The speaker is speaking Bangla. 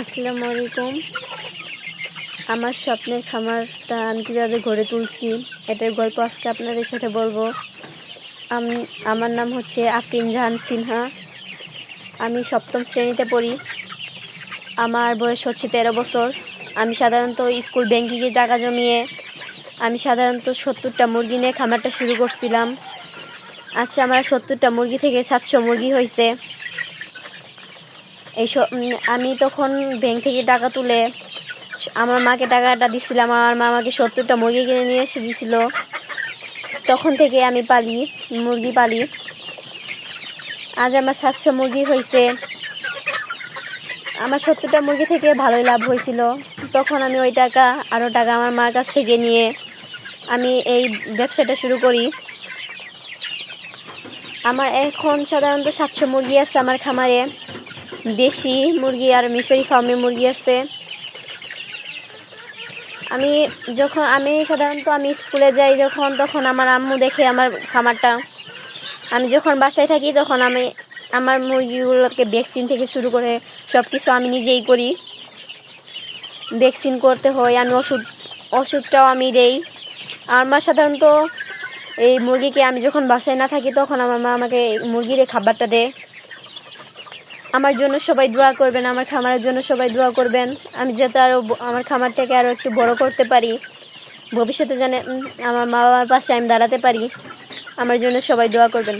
আসসালামু আলাইকুম। আমার স্বপ্নের খামারটা আমি কীভাবে গড়ে তুলছি এটার গল্প আজকে আপনাদের সাথে বলবো। আমার নাম হচ্ছে আফরিন জাহান সিনহা। আমি সপ্তম শ্রেণীতে পড়ি। আমার বয়স হচ্ছে 13 বছর। আমি সাধারণত স্কুল ব্যাংকিংয়ে টাকা জমিয়ে আমি সাধারণত 70টা মুরগি নিয়ে খামারটা শুরু করছিলাম। আচ্ছা, আমার 70টা মুরগি থেকে 700 মুরগি হয়েছে। আমি তখন ব্যাংক থেকে টাকা তুলে আমার মাকে টাকাটা দিছিলাম। আমার মা আমাকে 70টা মুরগি কিনে নিয়ে এসে দিয়েছিল। তখন থেকে আমি মুরগি পালি। আজ আমার 700 মুরগি হয়েছে। আমার 70টা মুরগি থেকে ভালোই লাভ হয়েছিল। তখন আমি ওই টাকা আরও টাকা আমার মার কাছ থেকে নিয়ে আমি এই ব্যবসাটা শুরু করি। আমার এখন সাধারণত 700 মুরগি আছে আমার খামারে। দেশি মুরগি আর মিশরি ফার্মে মুরগি আছে। আমি সাধারণত স্কুলে যাই তখন আমার আম্মু দেখে আমার খামারটা। আমি যখন বাসায় থাকি তখন আমি আমার মুরগিগুলোকে ভ্যাকসিন থেকে শুরু করে সব কিছু আমি নিজেই করি। ভ্যাকসিন করতে হয়, আমি ওষুধটাও আমি দেই। আমার সাধারণত এই মুরগিকে আমি যখন বাসায় না থাকি তখন আমার মা আমাকে মুরগির খাবারটা দেয়। আমার জন্য সবাই দোয়া করবেন, আমার খামারের জন্য সবাই দোয়া করবেন। আমি যাতে আমার খামারটাকে আরও একটু বড় করতে পারি, ভবিষ্যতে যেন আমার মা বাবার পাশে আমি দাঁড়াতে পারি। আমার জন্য সবাই দোয়া করবেন।